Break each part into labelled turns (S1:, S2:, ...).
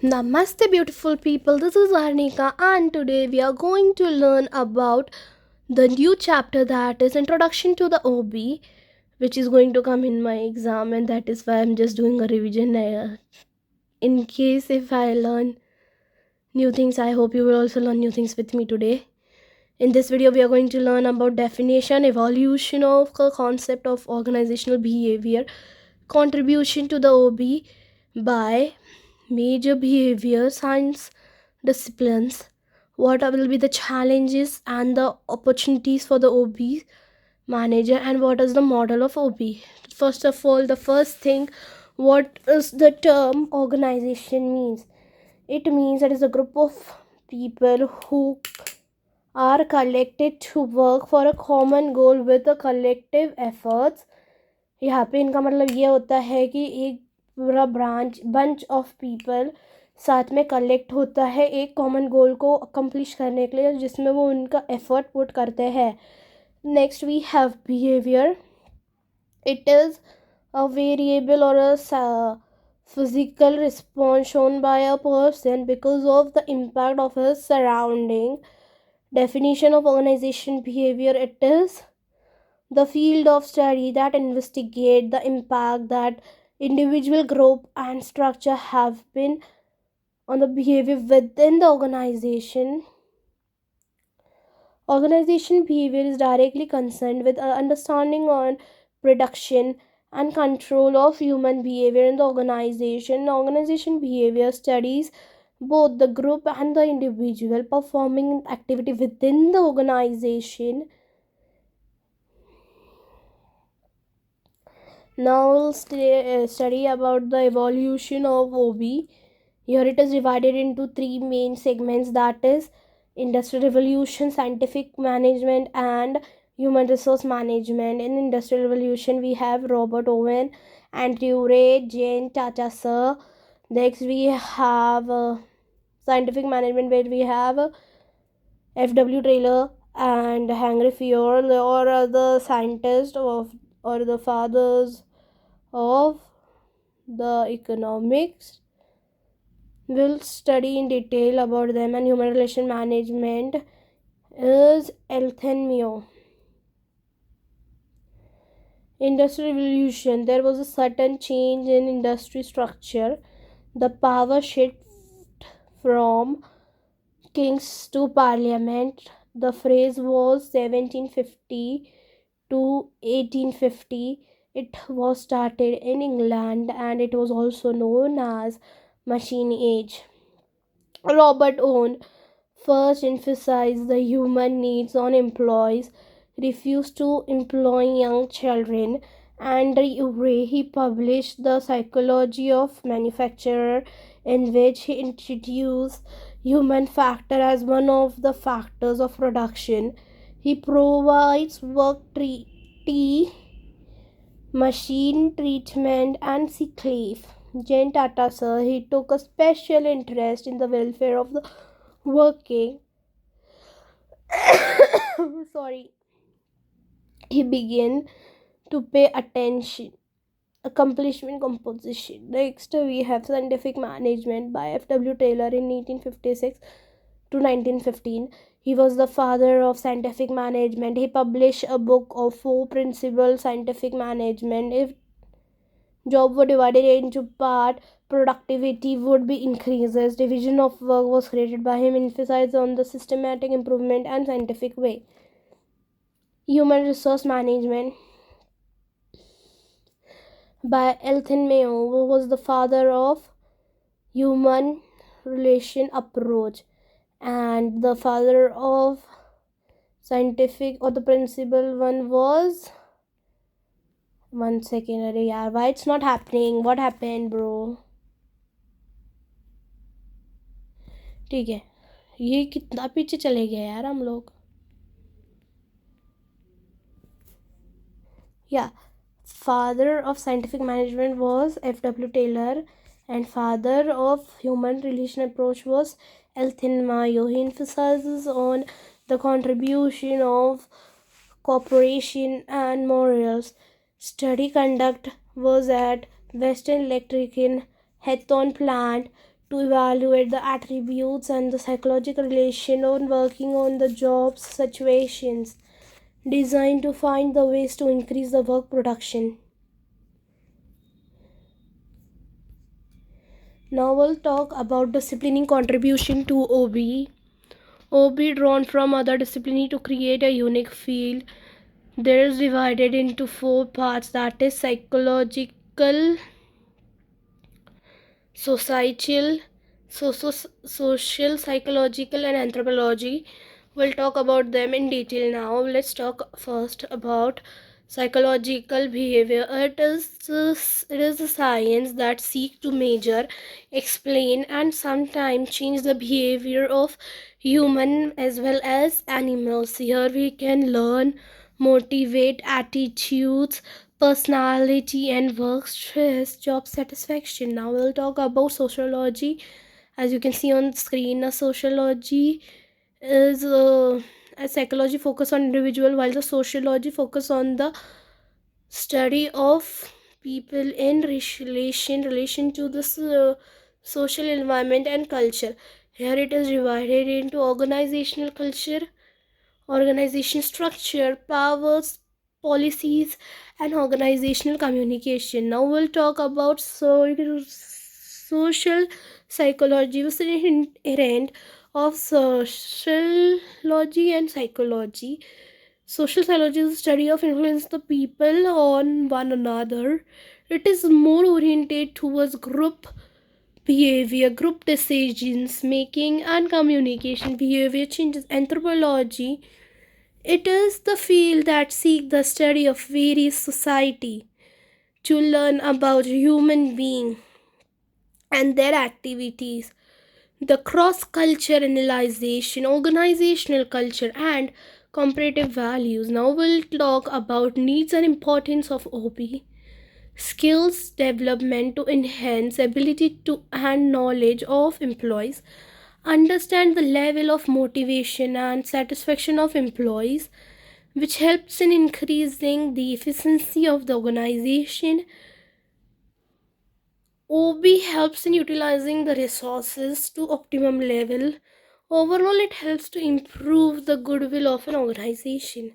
S1: Namaste, beautiful people. This is Arnika, and today we are going to learn about the new chapter that is Introduction to the OB, which is going to come in my exam, and that is why I'm just doing a revision. In case if I learn new things, I hope you will also learn new things with me today. In this video, we are going to learn about definition, evolution of the concept of organizational behavior, contribution to the OB by major behavior science disciplines, what will be the challenges and the opportunities for the OB manager, and what is the model of OB. First of all, the first thing, what is the term organization means? It means that is a group of people who are collected to work for a common goal with a collective efforts. यहाँ पे इनका मतलब ये होता है कि एक पूरा बंच ऑफ पीपल साथ में कलेक्ट होता है एक कॉमन गोल को अकम्प्लिश करने के लिए, जिसमें वो उनका एफर्ट पुट करते हैं. Next we have behaviour. It is a variable or a physical response shown by a person because of the impact of his surrounding. Definition of organization behavior: it is the field of study that investigate the impact that individual group and structure have been on the behavior within the organization. Organization behavior is directly concerned with understanding on production and control of human behavior in the organization. Organization behavior studies both the group and the individual performing activity within the organization. Now we'll study about the evolution of OB. Here it is divided into three main segments, that is Industrial Revolution, Scientific Management, and Human Resource Management. In Industrial Revolution, we have Robert Owen, Andrew Ray, Jane Tata Sir. Next, we have Scientific Management, where we have F.W. Taylor and Henry Ford, or the scientists of or the fathers of the economics. We'll study in detail about them. And human relation management is Elton Mio. Industrial Revolution, there was a sudden change in industry structure. The power shift from kings to parliament. The phrase was 1750 to 1850. It was started in England and it was also known as Machine Age. Robert Owen first emphasized the human needs on employees, refused to employ young children, and he published The Psychology of Manufacture, in which he introduced human factor as one of the factors of production. He provides work machine treatment, and sick leave. Jane Tata Sir, he took a special interest in the welfare of the working. Sorry. He began to pay attention. Accomplishment composition. Next, we have Scientific Management by F.W. Taylor in 1856 to 1915. He was the father of scientific management. He published a book of 4 principles scientific management. If job were divided into part, productivity would be increases. Division of work was created by him, emphasized on the systematic improvement and scientific way. Human resource management by Elton Mayo, who was the father of human relation approach, and the father of scientific or the principal one was, one second, अरे यार, why it's not happening? What happened, bro? ठीक है, ये कितना पीछे चले गए यार हम लोग. Yeah, father of scientific management was F.W. Taylor, and father of human relation approach was Elton Mayo. He emphasizes on the contribution of cooperation and morals. Study conduct was at Western Electric in Hethon plant to evaluate the attributes and the psychological relation on working on the jobs situations designed to find the ways to increase the work production. Now we'll talk about disciplining contribution to OB. OB drawn from other discipline to create a unique field. There is divided into four parts, that is psychological, societal, social, psychological, and anthropology. We'll talk about them in detail now. Let's talk first about psychological behavior. It is a science that seeks to measure, explain, and sometimes change the behavior of human as well as animals. Here we can learn, motivate attitudes, personality, and work stress, job satisfaction. Now we'll talk about sociology. As you can see on screen, a sociology is a psychology focus on individual, while the sociology focus on the study of people in relation to this social environment and culture. Here it is divided into organizational culture, organization structure, powers, policies, and organizational communication. Now we'll talk about social psychology, which is inherent of sociology and psychology. Social psychology is the study of influence the people on one another. It is more oriented towards group behavior, group decisions making, and communication. Behavior changes. Anthropology, it is the field that seeks the study of various society to learn about human beings and their activities. The cross-culture analyzation, organizational culture, and comparative values. Now we'll talk about needs and importance of OB. Skills development to enhance ability to and knowledge of employees, understand the level of motivation and satisfaction of employees, which helps in increasing the efficiency of the organization. OB helps in utilizing the resources to optimum level. Overall, it helps to improve the goodwill of an organization.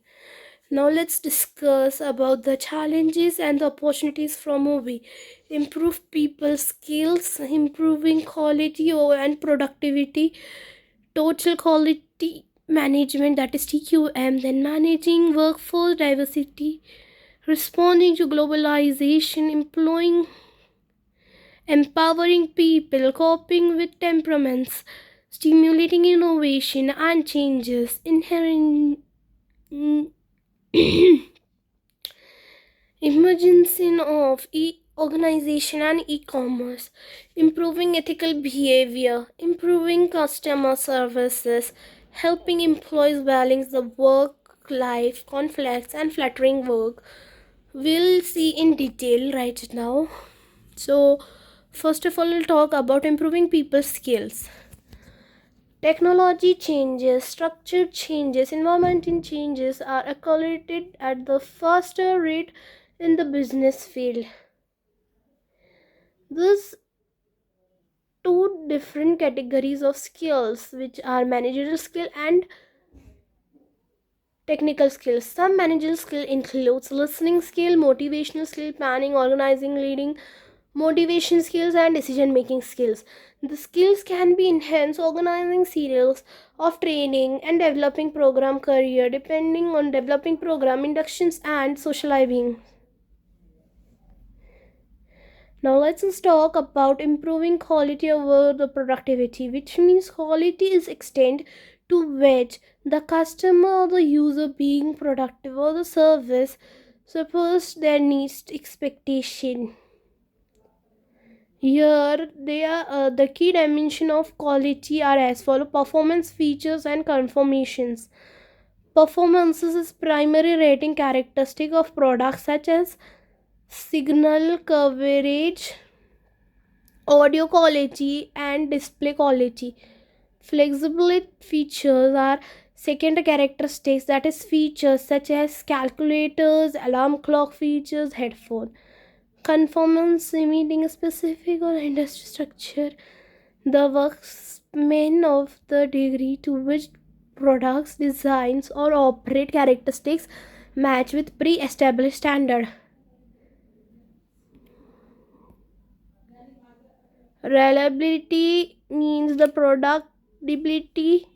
S1: Now let's discuss about the challenges and the opportunities from OB. Improve people skills, improving quality and productivity, total quality management, that is TQM, then managing workforce diversity, responding to globalization, empowering people, coping with temperaments, stimulating innovation and changes, inherent emergence of organization and e-commerce, improving ethical behavior, improving customer services, helping employees balance the work-life conflicts and flattering work. We'll see in detail right now. So, first of all, we'll talk about improving people's skills. Technology changes, structure changes, environmental changes are accelerated at the faster rate in the business field. These two different categories of skills, which are managerial skill and technical skills. Some managerial skill includes listening skill, motivational skill, planning, organizing, leading, motivation skills, and decision making skills. The skills can be enhanced organizing serials of training and developing program career depending on developing program inductions and socializing. Now let's just talk about improving quality over the productivity, which means quality is extent to which the customer or the user being productive or the service suppose their needs expectation. Here they are the key dimension of quality are as follow: performance, features, and conformations. Performances is primary rating characteristic of products such as signal coverage, audio quality, and display quality. Flexibility features are second characteristics, that is features such as calculators, alarm clock features, headphone. Conformance meeting a specific or industry structure, The workmen of the degree to which products, designs, or operate characteristics match with pre-established standard. Reliability means the productability,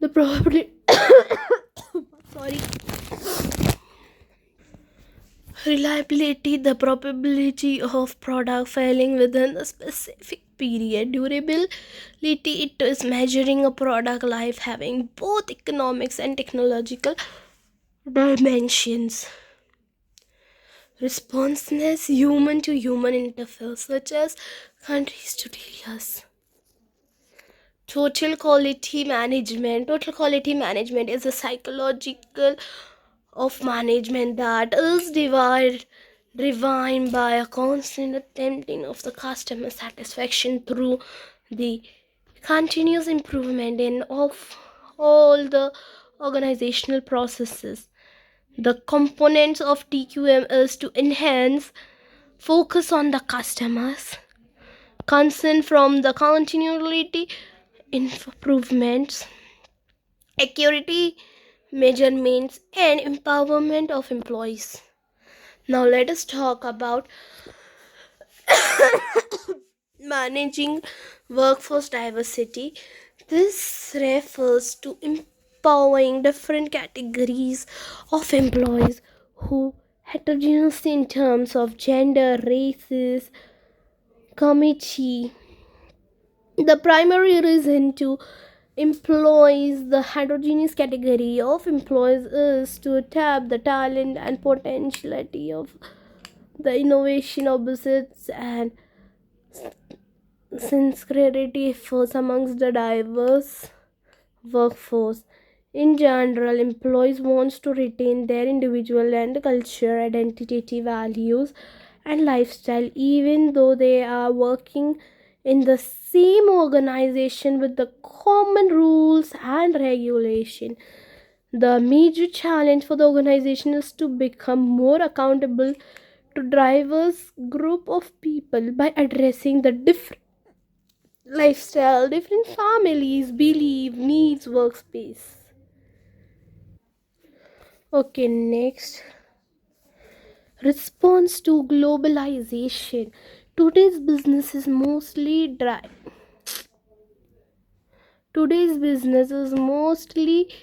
S1: the probability. Sorry. Reliability, the probability of product failing within a specific period. Durability, it is measuring a product life having both economics and technological dimensions. Responsiveness, human to human interface, such as countries to dealers. Total quality management is a psychological of management that is driven by a constant attempting of the customer satisfaction through the continuous improvement in of all the organizational processes. The components of TQM is to enhance focus on the customers, concern from the continuity improvements, accuracy measurements, and empowerment of employees. Now let us talk about managing workforce diversity. This refers to empowering different categories of employees who heterogeneous in terms of gender, races, committee. The primary reason to employs the heterogeneous category of employees is to tap the talent and potentiality of the innovation opposites and sincerity efforts amongst the diverse workforce. In general, employees wants to retain their individual and culture identity, values, and lifestyle, even though they are working in the same organization with the common rules and regulation. The major challenge for the organization is to become more accountable to diverse group of people by addressing the different lifestyle, different families, belief, needs, workspace. Okay, next. Response to globalization. Today's business is mostly dry. Today's business is mostly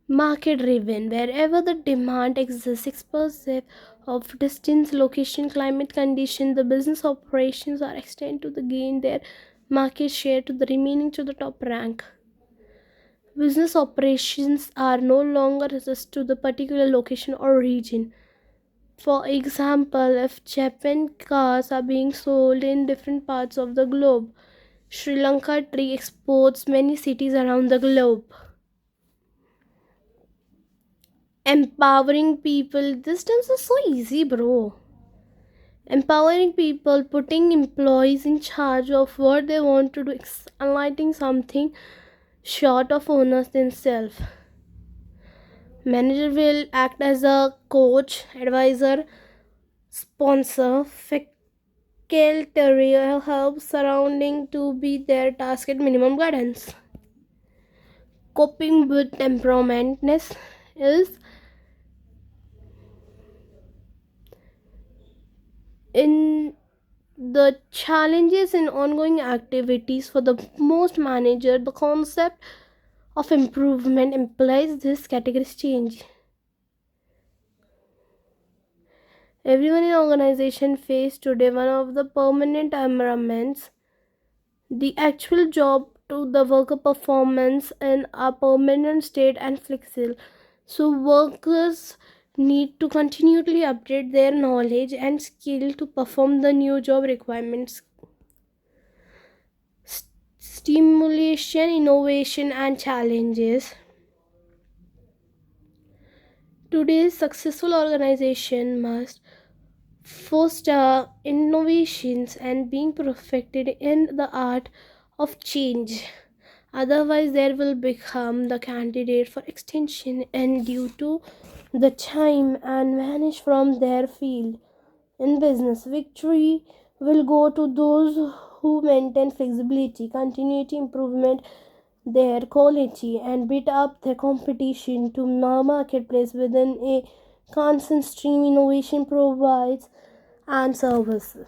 S1: market driven. Wherever the demand exists, expressive of distance, location, climate condition, the business operations are extended to the gain their market share to the remaining to the top rank. Business operations are no longer restricted to the particular location or region. For example, if Japan cars are being sold in different parts of the globe, Sri Lanka tree exports many cities around the globe. Empowering people, this terms is so easy, bro. Empowering people, putting employees in charge of what they want to do, enlightening something short of owners themselves. Manager will act as a coach, advisor, sponsor, faculty help surrounding to be their task at minimum guidance. Coping with temperamentness is in the challenges in ongoing activities for the most manager. The concept of improvement implies this categories change. Everyone in organization face today one of the permanent environments. The actual job to the worker performance in a permanent state and flexible. So workers need to continually update their knowledge and skill to perform the new job requirements. Stimulation, innovation, and challenges. Today's successful organization must foster innovations and being perfected in the art of change. Otherwise, there will become the candidate for extinction and due to the time and vanish from their field. In business, victory will go to those who maintain flexibility, continuity improvement their quality, and beat up their competition to marketplace within a constant stream innovation provides and services.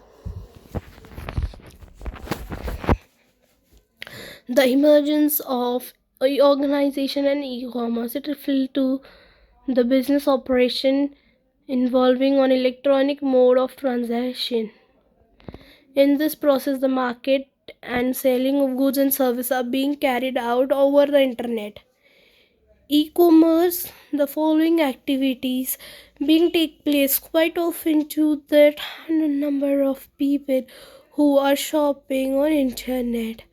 S1: The emergence of organization and e-commerce it refers to the business operation involving an electronic mode of transaction. In this process, the market and selling of goods and services are being carried out over the internet. E-commerce, the following activities being take place quite often to that number of people who are shopping on internet.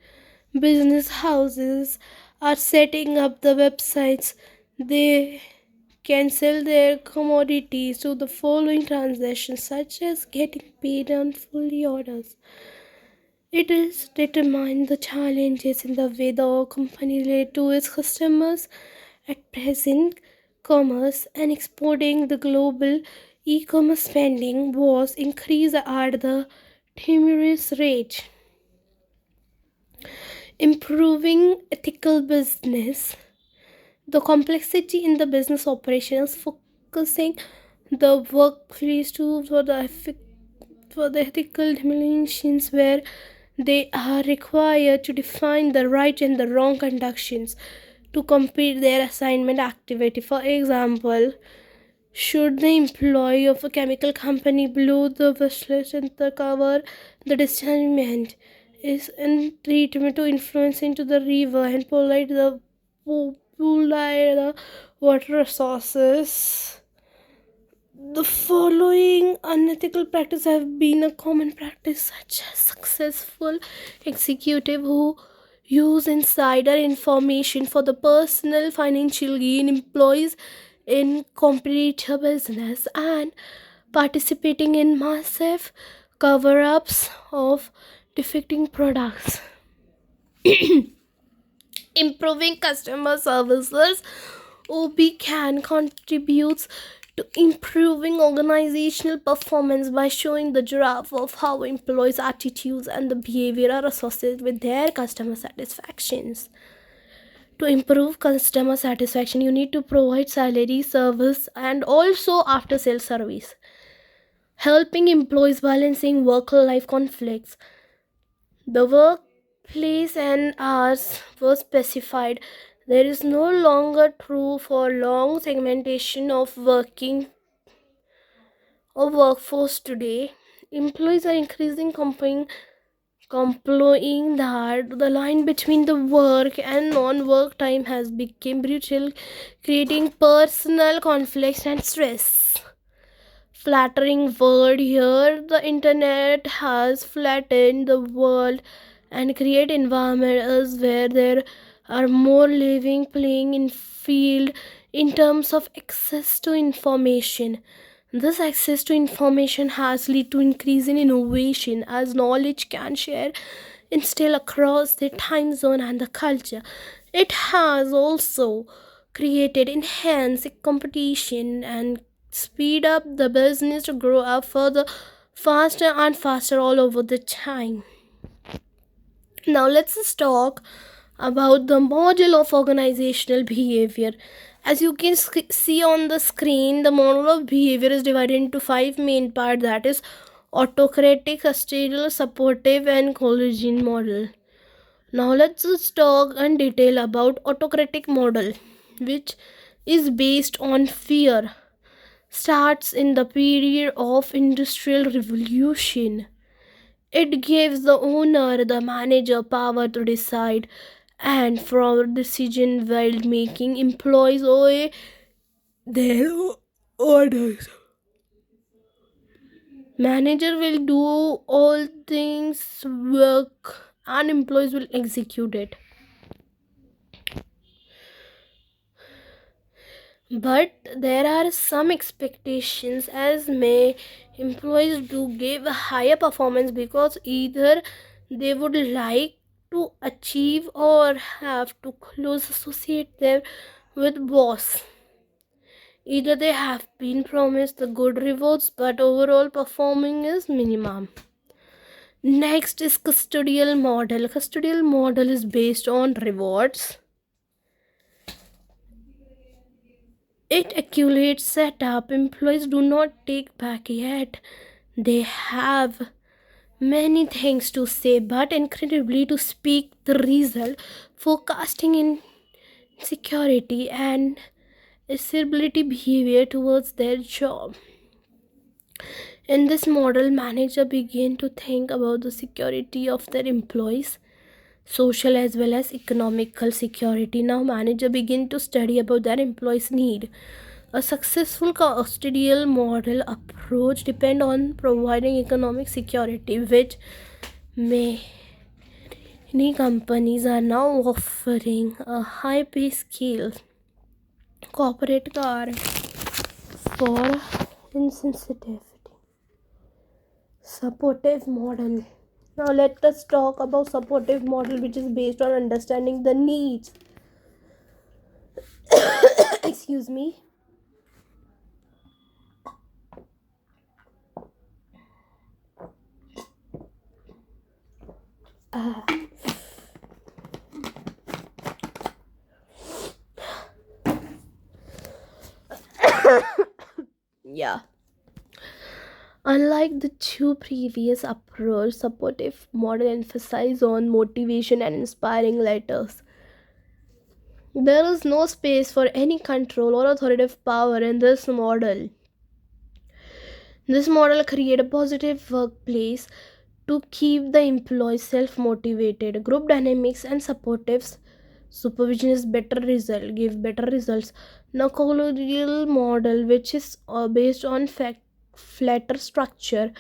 S1: Business houses are setting up the websites. They can sell their commodities to the following transactions such as getting paid on full orders. It is determine the challenges in the way the company relate to its customers at present. Commerce and exporting the global e-commerce spending was increased at the tremendous rate. Improving ethical business. The complexity in the business operations focusing the workplace to for the ethical dimensions where they are required to define the right and the wrong conductions to complete their assignment activity. For example, should the employee of a chemical company blow the whistle and the cover the dischargement is in treatment to influence into the river and pollute the water resources? The following unethical practices have been a common practice, such as successful executive who use insider information for the personal financial gain, employees in competitor business, and participating in massive cover-ups of defecting products. Improving customer services. OB can contribute to improving organizational performance by showing the graph of how employees' attitudes and the behavior are associated with their customer satisfactions. To improve customer satisfaction, you need to provide salary, service, and also after sales service. Helping employees balancing work-life conflicts. The workplace and hours were specified. There is no longer true for long segmentation of workforce today. Employees are increasing complaining that the line between the work and non-work time has become brutal, creating personal conflicts and stress. Flattering word here, the internet has flattened the world and create environments where there are more living playing in field in terms of access to information. This access to information has led to increase in innovation as knowledge can share instill across the time zone and the culture. It has also created enhanced competition and speed up the business to grow up further faster and faster all over the time. Now let's just talk about the model of organizational behavior. As you can see on the screen, the model of behavior is divided into five main parts, that is autocratic, custodial, supportive, and collegian model. Now let's just talk in detail about autocratic model, which is based on fear. Starts in the period of industrial revolution. It gives the owner, the manager, power to decide and from decision while making employees obey their orders. Manager will do all things work and employees will execute it. But there are some expectations as may employees do give a higher performance because either they would like to achieve or have to close associate them with boss. Either they have been promised the good rewards but overall performing is minimum. Next is custodial model. Custodial model is based on rewards. It accumulates setup. Employees do not take back yet. They have many things to say, but incredibly to speak the result, forecasting in security and stability behavior towards their job. In this model, manager begin to think about the security of their employees, social as well as economical security. Now manager begin to study about their employees need. A successful custodial model approach depend on providing economic security, which many companies are now offering. A high pay scale corporate car for insensitivity. Supportive model. Now let us talk about supportive model, which is based on understanding the needs. Excuse me. Ah, yeah. Unlike the two previous approaches, supportive model emphasize on motivation and inspiring letters. There is no space for any control or authoritative power in this model. This model create a positive workplace to keep the employees self-motivated. Group dynamics and supportive supervision is better result, give better results. Now collegial model, which is based on flatter structure.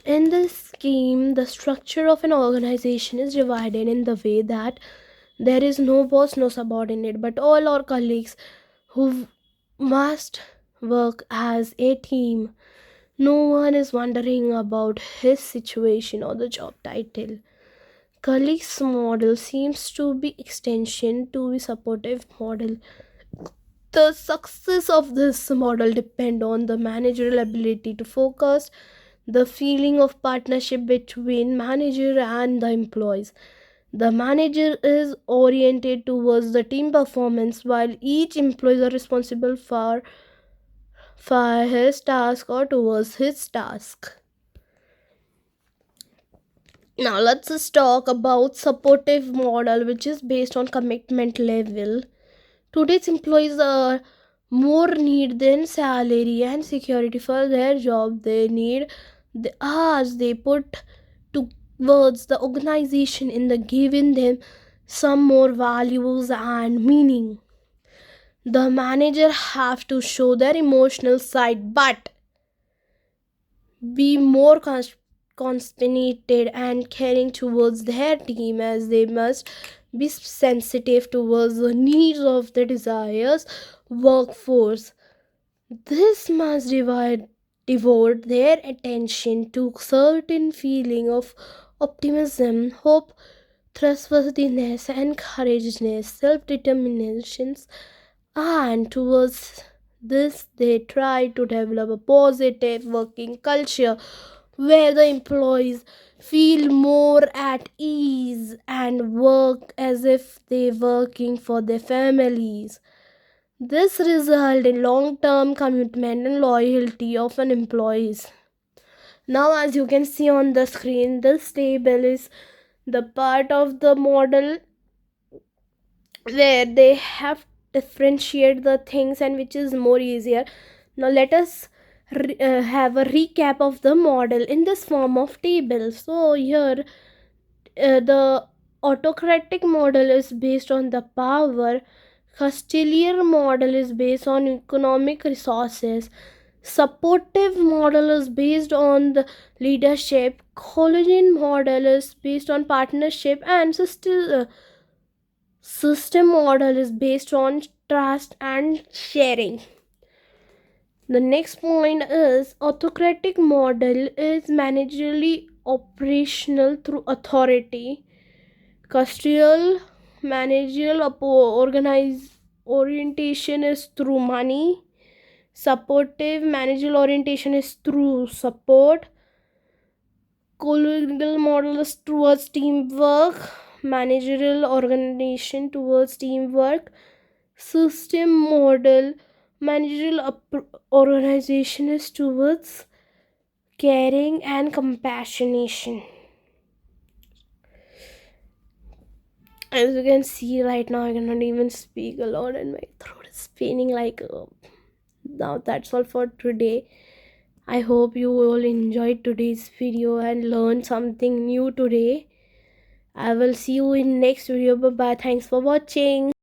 S1: In this scheme, the structure of an organization is divided in the way that there is no boss, no subordinate, but all our colleagues who must work as a team. No one is wondering about his situation or the job title. Colleagues model seems to be extension to the supportive model. The success of this model depend on the managerial ability to focus, the feeling of partnership between manager and the employees. The manager is oriented towards the team performance while each employee is responsible for his task or towards his task. Now let's just talk about supportive model, which is based on commitment level. Today's employees are more need than salary and security for their job. They need the hours they put towards the organization in the giving them some more values and meaning. The manager have to show their emotional side, but be more constipated and caring towards their team, as they must be sensitive towards the needs of the desires workforce. This must devote their attention to certain feeling of optimism, hope, trustworthiness, encouragementness, self-determinations, and towards this they try to develop a positive working culture where the employees feel more at ease and work as if they working for their families. This result in long-term commitment and loyalty of an employees. Now as you can see on the screen, this table is the part of the model where they have differentiate the things and which is more easier. Now let us have a recap of the model in this form of table. So here the autocratic model is based on the power, custodial model is based on economic resources, supportive model is based on the leadership, collegian model is based on partnership, and system model is based on trust and sharing. The next point is autocratic model is managerially operational through authority. Custodial managerial orientation is through money. Supportive managerial orientation is through support. Collegial model is towards teamwork. Managerial organization towards teamwork. System model, managerial organization is towards caring and compassionation. As you can see right now, I cannot even speak alone, and my throat is paining like. Now that's all for today. I hope you all enjoyed today's video and learned something new today. I will see you in next video. Bye bye. Thanks for watching.